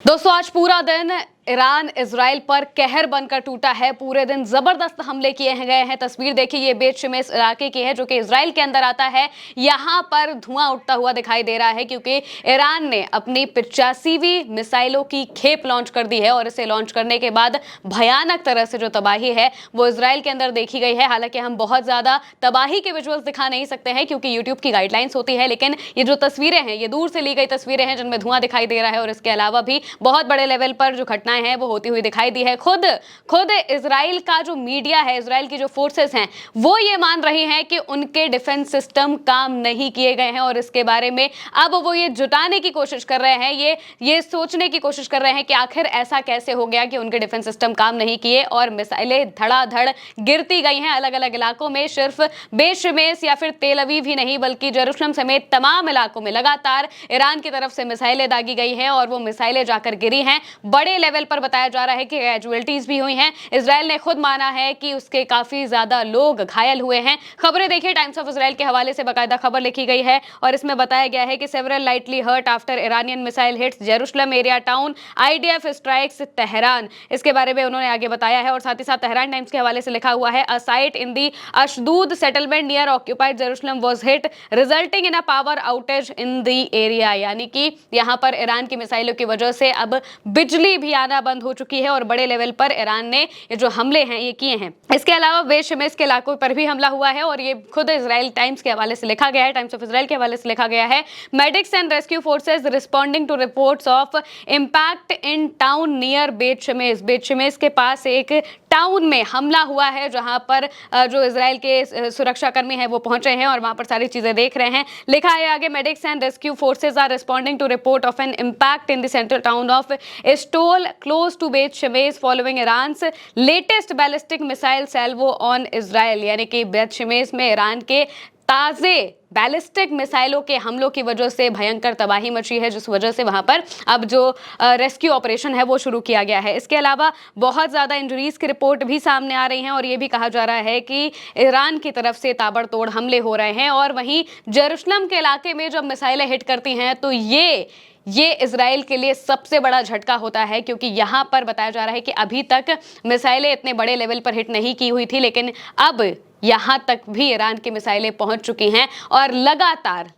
दोस्तों आज पूरा दिन ईरान इजराइल पर कहर बनकर टूटा है। पूरे दिन जबरदस्त हमले किए गए हैं। तस्वीर देखिए, ये बेत शिमेश इलाके की है जो कि इजराइल के अंदर आता है। यहां पर धुआं उठता हुआ दिखाई दे रहा है क्योंकि ईरान ने अपनी 85वीं मिसाइलों की खेप लॉन्च कर दी है और इसे लॉन्च करने के बाद भयानक तरह से जो तबाही है वो इजराइल के अंदर देखी गई है। हालांकि हम बहुत ज्यादा तबाही के विजुअल्स दिखा नहीं सकते हैं क्योंकि यूट्यूब की गाइडलाइंस होती है, लेकिन ये जो तस्वीरें हैं ये दूर से ली गई तस्वीरें हैं जिनमें धुआं दिखाई दे रहा है और इसके अलावा भी बहुत बड़े लेवल पर जो घटनाएं हैं वो होती हुई दिखाई दी है। खुद इजराइल का जो मीडिया है, इजराइल की जो फोर्सेस हैं, वो ये मान रही हैं कि उनके डिफेंस सिस्टम काम नहीं किए गए हैं और इसके बारे में अब वो ये जुटाने की कोशिश कर रहे हैं, ये सोचने की कोशिश कर रहे हैं कि आखिर ऐसा कैसे हो गया कि उनके डिफेंस सिस्टम काम नहीं किए और मिसाइलें धड़ाधड़ गिरती गई हैं अलग अलग इलाकों में। सिर्फ बेत शिमेश या फिर तेल अवीव ही नहीं बल्कि जेरूशलम समेत तमाम इलाकों में लगातार ईरान की तरफ से मिसाइलें दागी गई हैं और वो मिसाइलें जाकर गिरी हैं। बड़े लेवल पर बताया जा रहा है कि कैजुअल्टीज भी हुई हैं। इजराइल ने खुद माना है कि उसके काफी ज्यादा लोग घायल हुए हैं। खबरें देखिए, टाइम्स ऑफ इजराइल के हवाले से बाकायदा खबर लिखी गई है और इसमें बताया गया है कि several lightly hurt after Iranian missile hits Jerusalem area town, IDF strikes Tehran. इसके बारे में उन्होंने आगे बताया है और साथ ही साथ तेहरान टाइम्स के हवाले से लिखा हुआ है, a site in the Ashdod settlement near occupied Jerusalem was hit resulting in a power outage in the area. यानी कि यहां पर ईरान की मिसाइलों की वजह से अब बिजली भी आना बंद हो चुकी है और बड़े लेवल पर ईरान ने ये जो हमले हैं ये किए हैं। इसके अलावा बेत शिमेश के इलाकों पर भी हमला हुआ है और ये खुद इजराइल टाइम्स के हवाले से लिखा गया है, टाइम्स ऑफ इजराइल के हवाले से लिखा गया है, medics and rescue forces responding to reports of impact in town near Beit Shemesh. बेत शिमेश के पास एक टाउन में हमला हुआ है जहां पर जो इजराइल के सुरक्षा कर्मी हैं वो पहुंचे हैं और वहां पर सारी चीजें देख रहे हैं। लिखा है आगे, medics and rescue forces are responding to report of an impact in the central town of Eshtaol close to Beit Shemesh following Iran's latest ballistic missile salvo on Israel. यानी कि बेत शिमेश में ईरान के ताजे बैलिस्टिक मिसाइलों के हमलों की वजह से भयंकर तबाही मची है, जिस वजह से वहां पर अब जो रेस्क्यू ऑपरेशन है वो शुरू किया गया है। इसके अलावा बहुत ज़्यादा इंजरीज की रिपोर्ट भी सामने आ रही हैं और ये भी कहा जा रहा है कि ईरान की तरफ से ताबड़तोड़ हमले हो रहे हैं और वहीं जेरूशलम के इलाके में जब मिसाइलें हिट करती हैं तो ये इजराइल के लिए सबसे बड़ा झटका होता है क्योंकि यहां पर बताया जा रहा है कि अभी तक मिसाइलें इतने बड़े लेवल पर हिट नहीं की हुई थी, लेकिन अब यहां तक भी ईरान की मिसाइलें पहुंच चुकी हैं और लगातार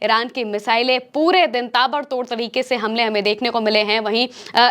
ईरान की मिसाइलें पूरे दिन ताबड़तोड़ तरीके से हमले हमें देखने को मिले हैं। वहीं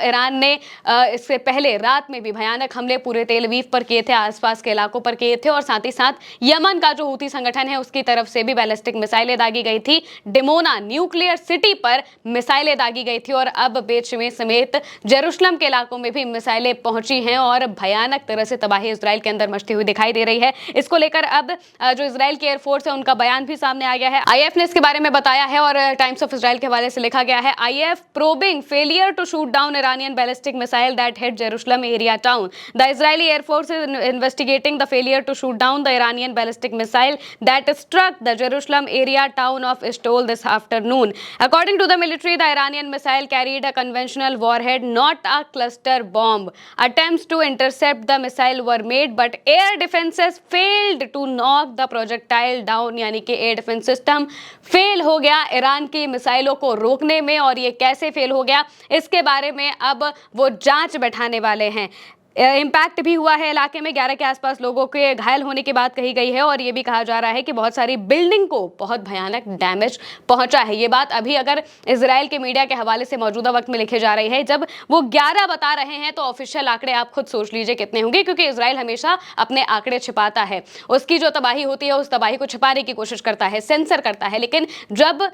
ईरान ने इससे पहले रात में भी भयानक हमले पूरे तेल अवीव पर किए थे, आसपास के इलाकों पर किए थे और साथ ही साथ यमन का जो हूती संगठन है उसकी तरफ से भी बैलिस्टिक मिसाइलें दागी गई थी। डिमोना न्यूक्लियर सिटी पर मिसाइलें दागी गई थी और अब बेत शिमेश समेत जेरूशलम के इलाकों में भी मिसाइलें पहुंची हैं और भयानक तरह से तबाही इजराइल के अंदर मचती हुई दिखाई दे रही है। इसको लेकर अब जो इजराइल की एयरफोर्स है उनका बयान भी सामने आ गया है। आईएफ ने इसके बारे में बताया है और टाइम्स ऑफ इजराइल के हवाले से लिखा गया है, IAF probing failure to shoot down Iranian ballistic missile that hit Jerusalem area town. The Israeli air force is investigating the failure to shoot down the Iranian ballistic missile that struck the Jerusalem area town of Stoll this afternoon. According to the military, the Iranian missile carried a conventional warhead, not a cluster bomb. Attempts to intercept the missile were made, but air defenses failed to knock the projectile down। यानी कि air defence system fail हो गया Iran की मिसाइलों को रोकने में और ये कैसे फेल हो गया इसके बारे में अब वो जांच बैठाने वाले हैं। इम्पैक्ट भी हुआ है इलाके में, 11 के आसपास लोगों के घायल होने की बात कही गई है और ये भी कहा जा रहा है कि बहुत सारी बिल्डिंग को बहुत भयानक डैमेज पहुंचा है। ये बात अभी अगर इजराइल के मीडिया के हवाले से मौजूदा वक्त में लिखी जा रही है, जब वो 11 बता रहे हैं तो ऑफिशियल आंकड़े आप खुद सोच लीजिए कितने होंगे, क्योंकि इजराइल हमेशा अपने आंकड़े छिपाता है। उसकी जो तबाही होती है उस तबाही को छिपाने की कोशिश करता है, सेंसर करता है, लेकिन जब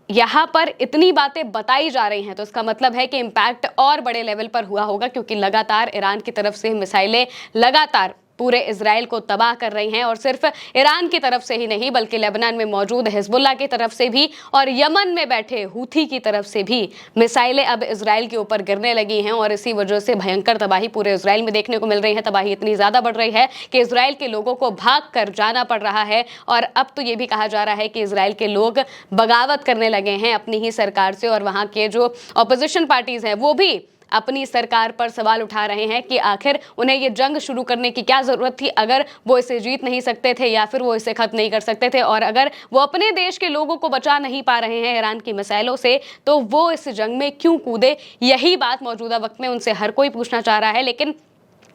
यहाँ पर इतनी बातें बताई जा रही हैं तो इसका मतलब है कि इम्पैक्ट और बड़े लेवल पर हुआ होगा, क्योंकि लगातार ईरान की तरफ से मिसाइलें लगातार पूरे इजराइल को तबाह कर रही हैं और सिर्फ ईरान की तरफ से ही नहीं बल्कि लेबनान में मौजूद हिजबुल्लाह की तरफ से भी और यमन में बैठे हूथी की तरफ से भी मिसाइलें अब इजराइल के ऊपर गिरने लगी हैं और इसी वजह से भयंकर तबाही पूरे इजराइल में देखने को मिल रही है। तबाही इतनी ज़्यादा बढ़ रही है कि इजराइल के लोगों को भाग कर जाना पड़ रहा है और अब तो ये भी कहा जा रहा है कि इजराइल के लोग बगावत करने लगे हैं अपनी ही सरकार से और वहाँ के जो ऑपोजिशन पार्टीज़ हैं वो भी अपनी सरकार पर सवाल उठा रहे हैं कि आखिर उन्हें ये जंग शुरू करने की क्या जरूरत थी अगर वो इसे जीत नहीं सकते थे या फिर वो इसे खत्म नहीं कर सकते थे, और अगर वो अपने देश के लोगों को बचा नहीं पा रहे हैं ईरान की मिसाइलों से तो वो इस जंग में क्यों कूदे। यही बात मौजूदा वक्त में उनसे हर कोई पूछना चाह रहा है, लेकिन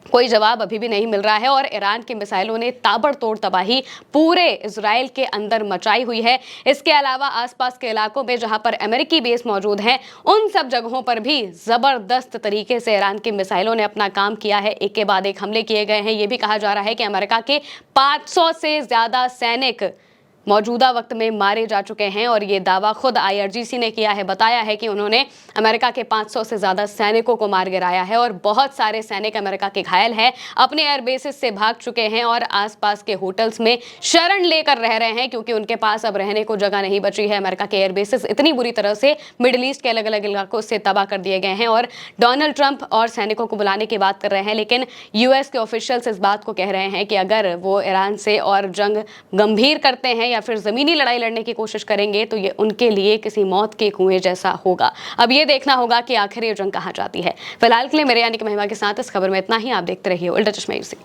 कोई जवाब अभी भी नहीं मिल रहा है। और ईरान की मिसाइलों ने ताबड़तोड़ तबाही पूरे इजराइल के अंदर मचाई हुई है। इसके अलावा आसपास के इलाकों में जहां पर अमेरिकी बेस मौजूद हैं उन सब जगहों पर भी जबरदस्त तरीके से ईरान की मिसाइलों ने अपना काम किया है। एक के बाद एक हमले किए गए हैं। यह भी कहा जा रहा है कि अमेरिका के 500 से ज्यादा सैनिक मौजूदा वक्त में मारे जा चुके हैं, और ये दावा खुद IRGC ने किया है। बताया है कि उन्होंने अमेरिका के 500 से ज्यादा सैनिकों को मार गिराया है और बहुत सारे सैनिक अमेरिका के घायल हैं, अपने एयर बेसिस से भाग चुके हैं और आसपास के होटल्स में शरण लेकर रह रहे हैं क्योंकि उनके पास अब रहने को जगह नहीं बची है। अमेरिका के एयर बेसिस इतनी बुरी तरह से मिडिल ईस्ट के अलग अलग इलाकों से तबाह कर दिए गए हैं और डोनाल्ड ट्रंप और सैनिकों को बुलाने की बात कर रहे हैं, लेकिन US के ऑफिशियल्स इस बात को कह रहे हैं कि अगर वो ईरान से और जंग गंभीर करते हैं या फिर जमीनी लड़ाई लड़ने की कोशिश करेंगे तो ये उनके लिए किसी मौत के कुएं जैसा होगा। अब ये देखना होगा कि आखिर ये जंग कहां जाती है। फिलहाल के लिए मेरे यानी कि महिमा के साथ इस खबर में इतना ही। आप देखते रहिए उल्टा चश्मा यूसी।